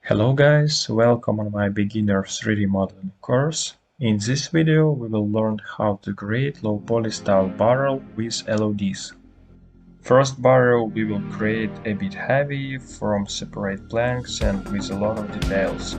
Hello guys, welcome on my beginner 3D modeling course. In this video we will learn how to create low poly style barrel with LODs. First barrel we will create a bit heavy from separate planks and with a lot of details.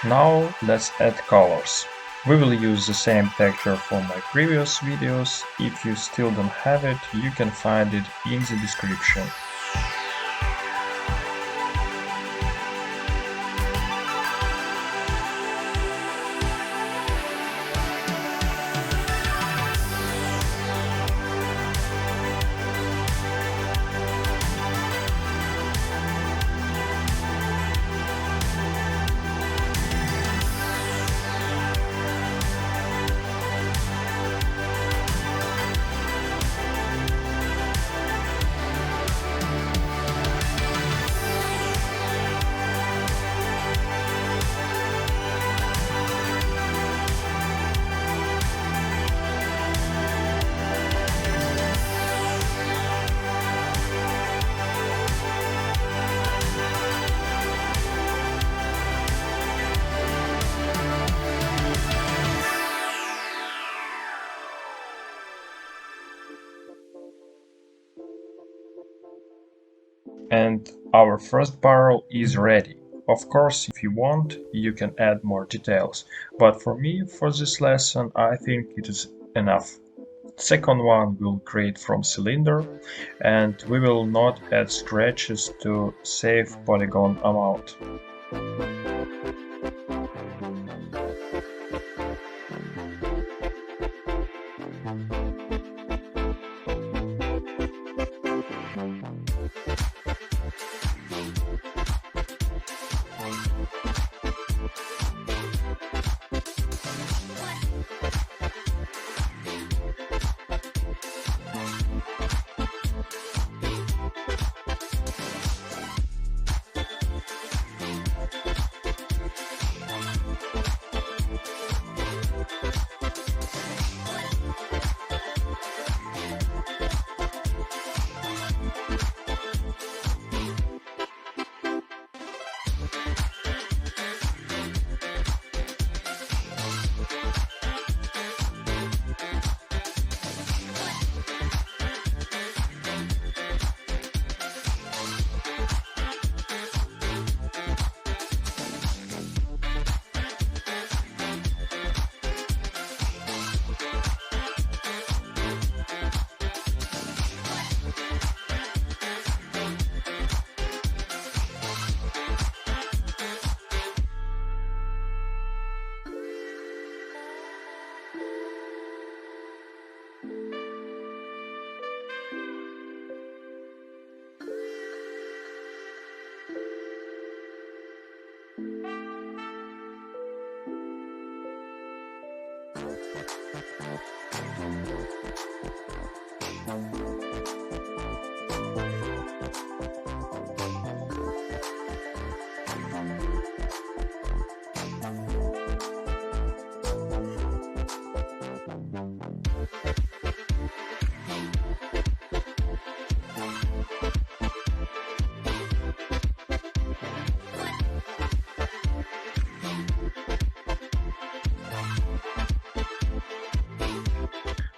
Now let's add colors. We will use the same texture from my previous videos. If you still don't have it, you can find it in the description. And our first barrel is ready. Of course, if you want, you can add more details, but for me, for this lesson, I think it is enough. Second one we'll create from cylinder, and we will not add scratches to save polygon amount.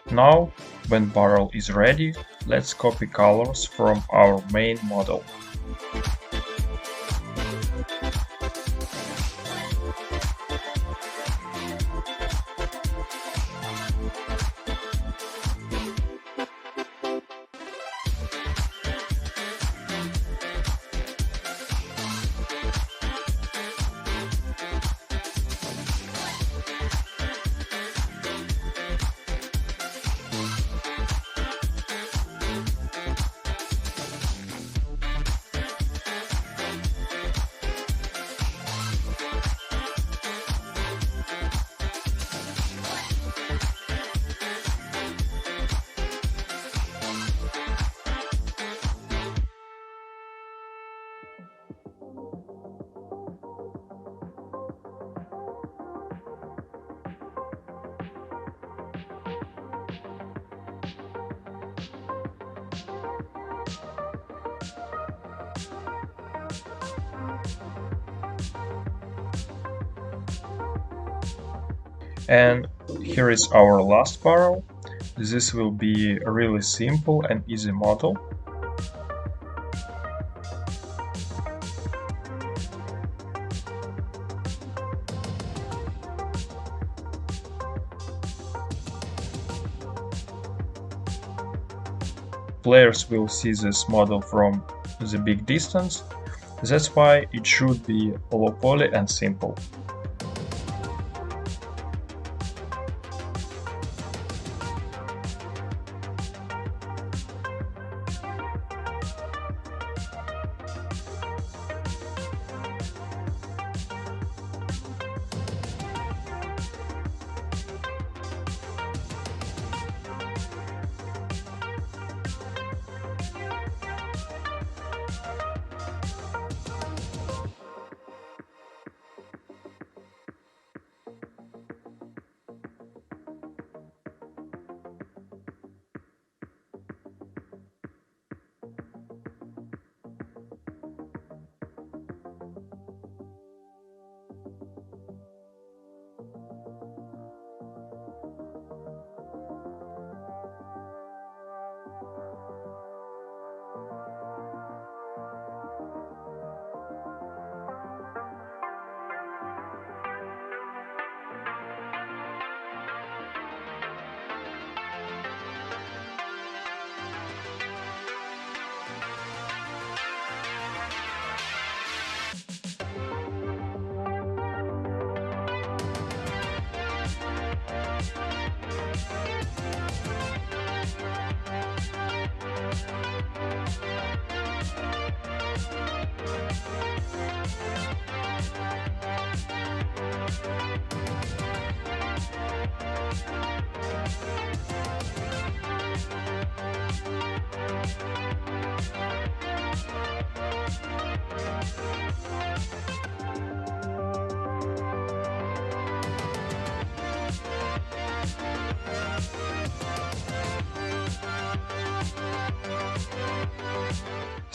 Now, when barrel is ready, let's copy colors from our main model. And here is our last barrel. This will be a really simple and easy model. Players will see this model from the big distance. That's why it should be low poly and simple.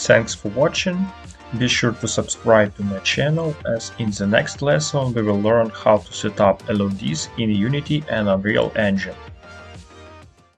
Thanks for watching. Be sure to subscribe to my channel, as in the next lesson we will learn how to set up LODs in Unity and Unreal Engine.